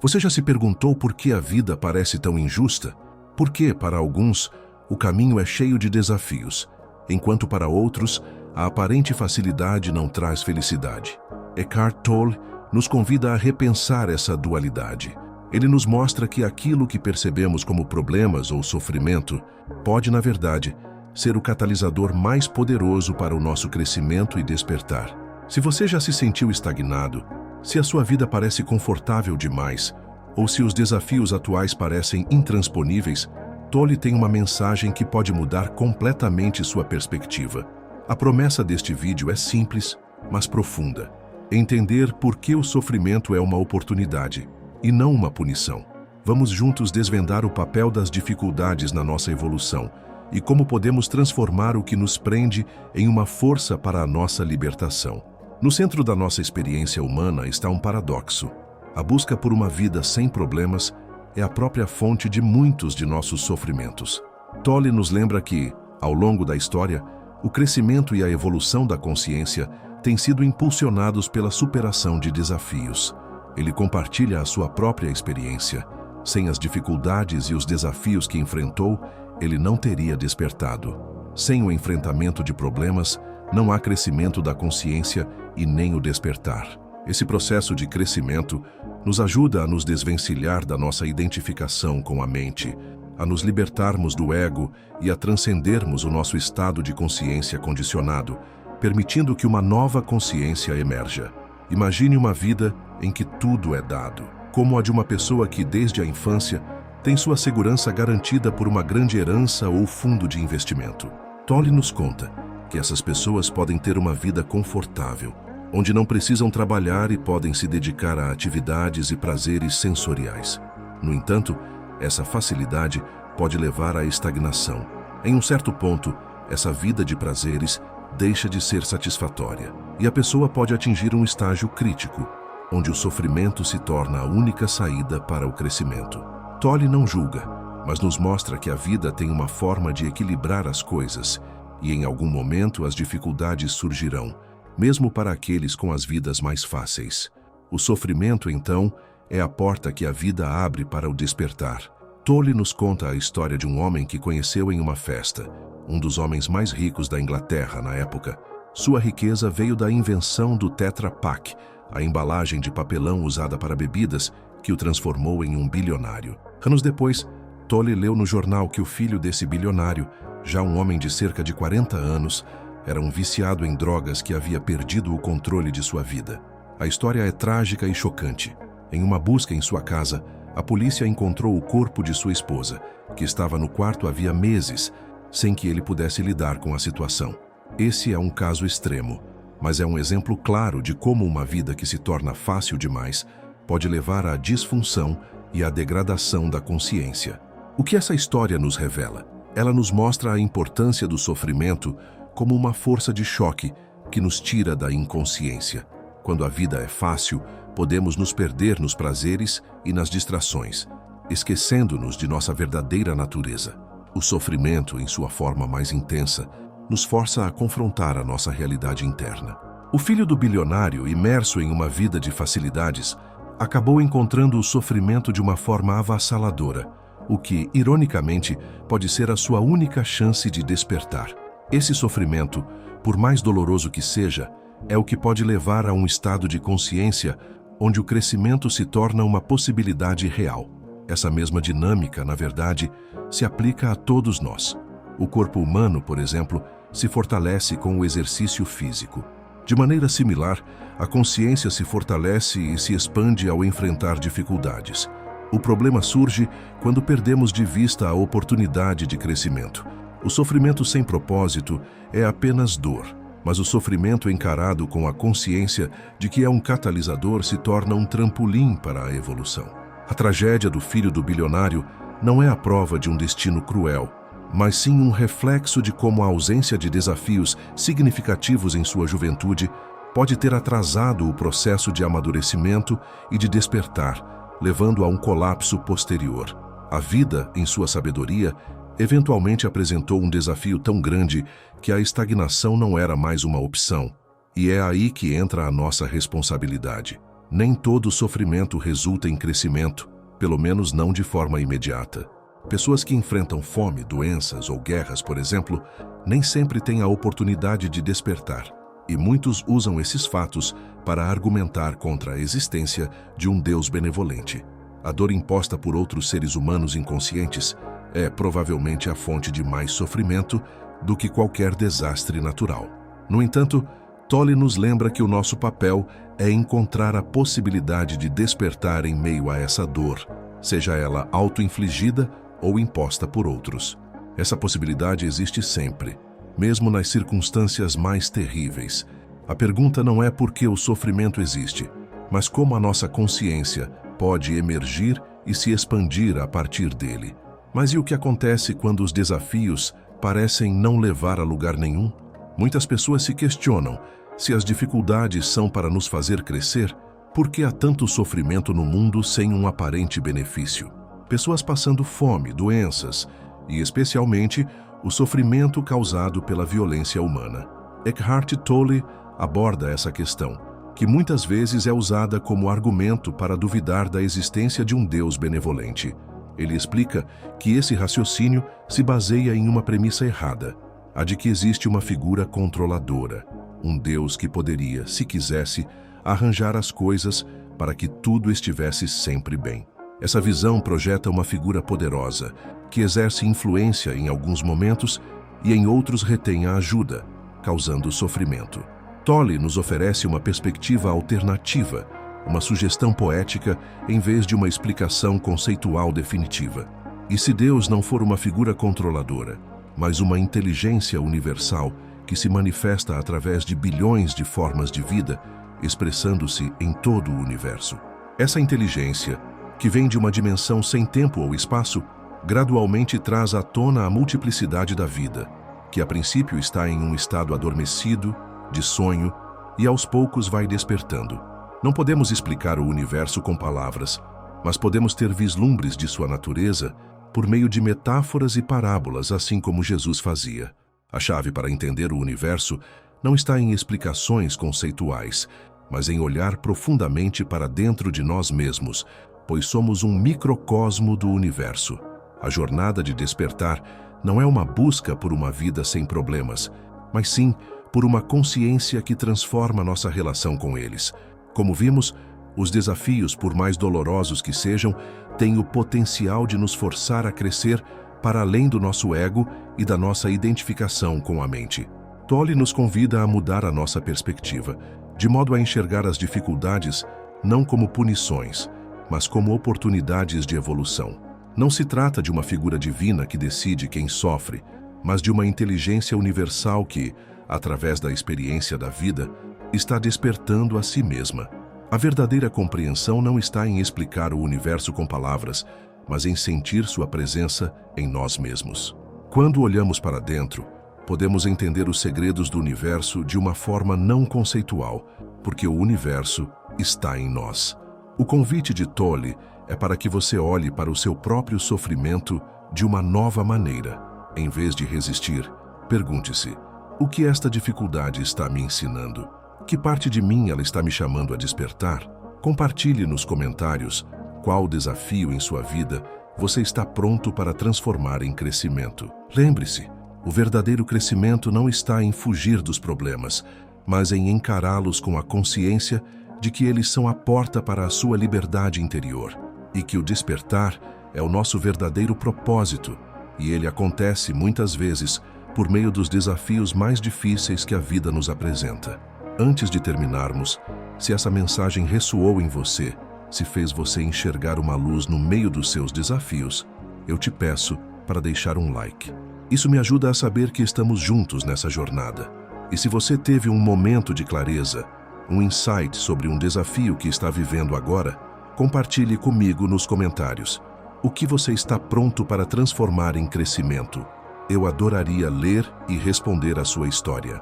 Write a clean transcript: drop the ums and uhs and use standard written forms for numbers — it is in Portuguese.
Você já se perguntou por que a vida parece tão injusta? Por que, para alguns, o caminho é cheio de desafios, enquanto para outros, a aparente facilidade não traz felicidade? Eckhart Tolle nos convida a repensar essa dualidade. Ele nos mostra que aquilo que percebemos como problemas ou sofrimento pode, na verdade, ser o catalisador mais poderoso para o nosso crescimento e despertar. Se você já se sentiu estagnado, se a sua vida parece confortável demais, ou se os desafios atuais parecem intransponíveis, Tolle tem uma mensagem que pode mudar completamente sua perspectiva. A promessa deste vídeo é simples, mas profunda. Entender por que o sofrimento é uma oportunidade e não uma punição. Vamos juntos desvendar o papel das dificuldades na nossa evolução e como podemos transformar o que nos prende em uma força para a nossa libertação. No centro da nossa experiência humana está um paradoxo. A busca por uma vida sem problemas é a própria fonte de muitos de nossos sofrimentos. Tolle nos lembra que, ao longo da história, o crescimento e a evolução da consciência têm sido impulsionados pela superação de desafios. Ele compartilha a sua própria experiência. Sem as dificuldades e os desafios que enfrentou, ele não teria despertado. Sem o enfrentamento de problemas, não há crescimento da consciência e nem o despertar. Esse processo de crescimento nos ajuda a nos desvencilhar da nossa identificação com a mente, a nos libertarmos do ego e a transcendermos o nosso estado de consciência condicionado, permitindo que uma nova consciência emerja. Imagine uma vida em que tudo é dado, como a de uma pessoa que, desde a infância, tem sua segurança garantida por uma grande herança ou fundo de investimento. Tolle nos conta que essas pessoas podem ter uma vida confortável, onde não precisam trabalhar e podem se dedicar a atividades e prazeres sensoriais. No entanto, essa facilidade pode levar à estagnação. Em um certo ponto, essa vida de prazeres deixa de ser satisfatória e a pessoa pode atingir um estágio crítico, onde o sofrimento se torna a única saída para o crescimento. Tolle não julga, mas nos mostra que a vida tem uma forma de equilibrar as coisas e em algum momento as dificuldades surgirão, mesmo para aqueles com as vidas mais fáceis. O sofrimento, então, é a porta que a vida abre para o despertar. Tolle nos conta a história de um homem que conheceu em uma festa, um dos homens mais ricos da Inglaterra na época. Sua riqueza veio da invenção do Tetra Pak, a embalagem de papelão usada para bebidas, que o transformou em um bilionário. Anos depois, Tolle leu no jornal que o filho desse bilionário, já um homem de cerca de 40 anos, era um viciado em drogas que havia perdido o controle de sua vida. A história é trágica e chocante. Em uma busca em sua casa, a polícia encontrou o corpo de sua esposa, que estava no quarto havia meses, sem que ele pudesse lidar com a situação. Esse é um caso extremo, mas é um exemplo claro de como uma vida que se torna fácil demais pode levar à disfunção e à degradação da consciência. O que essa história nos revela? Ela nos mostra a importância do sofrimento como uma força de choque que nos tira da inconsciência. Quando a vida é fácil, podemos nos perder nos prazeres e nas distrações, esquecendo-nos de nossa verdadeira natureza. O sofrimento, em sua forma mais intensa, nos força a confrontar a nossa realidade interna. O filho do bilionário, imerso em uma vida de facilidades, acabou encontrando o sofrimento de uma forma avassaladora, o que, ironicamente, pode ser a sua única chance de despertar. Esse sofrimento, por mais doloroso que seja, é o que pode levar a um estado de consciência onde o crescimento se torna uma possibilidade real. Essa mesma dinâmica, na verdade, se aplica a todos nós. O corpo humano, por exemplo, se fortalece com o exercício físico. De maneira similar, a consciência se fortalece e se expande ao enfrentar dificuldades. O problema surge quando perdemos de vista a oportunidade de crescimento. O sofrimento sem propósito é apenas dor, mas o sofrimento encarado com a consciência de que é um catalisador se torna um trampolim para a evolução. A tragédia do filho do bilionário não é a prova de um destino cruel, mas sim um reflexo de como a ausência de desafios significativos em sua juventude pode ter atrasado o processo de amadurecimento e de despertar, levando a um colapso posterior. A vida, em sua sabedoria, eventualmente apresentou um desafio tão grande que a estagnação não era mais uma opção. E é aí que entra a nossa responsabilidade. Nem todo sofrimento resulta em crescimento, pelo menos não de forma imediata. Pessoas que enfrentam fome, doenças ou guerras, por exemplo, nem sempre têm a oportunidade de despertar, e muitos usam esses fatos para argumentar contra a existência de um Deus benevolente. A dor imposta por outros seres humanos inconscientes é provavelmente a fonte de mais sofrimento do que qualquer desastre natural. No entanto, Tolle nos lembra que o nosso papel é encontrar a possibilidade de despertar em meio a essa dor, seja ela auto-infligida ou imposta por outros. Essa possibilidade existe sempre, mesmo nas circunstâncias mais terríveis. A pergunta não é por que o sofrimento existe, mas como a nossa consciência pode emergir e se expandir a partir dele. Mas e o que acontece quando os desafios parecem não levar a lugar nenhum? Muitas pessoas se questionam se as dificuldades são para nos fazer crescer, por que há tanto sofrimento no mundo sem um aparente benefício? Pessoas passando fome, doenças e, especialmente, o sofrimento causado pela violência humana. Eckhart Tolle aborda essa questão, que muitas vezes é usada como argumento para duvidar da existência de um Deus benevolente. Ele explica que esse raciocínio se baseia em uma premissa errada, a de que existe uma figura controladora, um Deus que poderia, se quisesse, arranjar as coisas para que tudo estivesse sempre bem. Essa visão projeta uma figura poderosa, que exerce influência em alguns momentos e em outros retém a ajuda, causando sofrimento. Tolle nos oferece uma perspectiva alternativa, uma sugestão poética em vez de uma explicação conceitual definitiva. E se Deus não for uma figura controladora, mas uma inteligência universal que se manifesta através de bilhões de formas de vida, expressando-se em todo o universo? Essa inteligência, que vem de uma dimensão sem tempo ou espaço, gradualmente traz à tona a multiplicidade da vida, que a princípio está em um estado adormecido, de sonho, e aos poucos vai despertando. Não podemos explicar o universo com palavras, mas podemos ter vislumbres de sua natureza por meio de metáforas e parábolas, assim como Jesus fazia. A chave para entender o universo não está em explicações conceituais, mas em olhar profundamente para dentro de nós mesmos, pois somos um microcosmo do universo. A jornada de despertar não é uma busca por uma vida sem problemas, mas sim por uma consciência que transforma nossa relação com eles. Como vimos, os desafios, por mais dolorosos que sejam, têm o potencial de nos forçar a crescer para além do nosso ego e da nossa identificação com a mente. Tolle nos convida a mudar a nossa perspectiva, de modo a enxergar as dificuldades não como punições, mas como oportunidades de evolução. Não se trata de uma figura divina que decide quem sofre, mas de uma inteligência universal que, através da experiência da vida, está despertando a si mesma. A verdadeira compreensão não está em explicar o universo com palavras, mas em sentir sua presença em nós mesmos. Quando olhamos para dentro, podemos entender os segredos do universo de uma forma não conceitual, porque o universo está em nós. O convite de Tolle é para que você olhe para o seu próprio sofrimento de uma nova maneira. Em vez de resistir, pergunte-se: o que esta dificuldade está me ensinando? Que parte de mim ela está me chamando a despertar? Compartilhe nos comentários qual desafio em sua vida você está pronto para transformar em crescimento. Lembre-se, o verdadeiro crescimento não está em fugir dos problemas, mas em encará-los com a consciência de que eles são a porta para a sua liberdade interior e que o despertar é o nosso verdadeiro propósito, e ele acontece muitas vezes por meio dos desafios mais difíceis que a vida nos apresenta. Antes de terminarmos, se essa mensagem ressoou em você, se fez você enxergar uma luz no meio dos seus desafios, eu te peço para deixar um like. Isso me ajuda a saber que estamos juntos nessa jornada. E se você teve um momento de clareza, um insight sobre um desafio que está vivendo agora, compartilhe comigo nos comentários. O que você está pronto para transformar em crescimento? Eu adoraria ler e responder a sua história.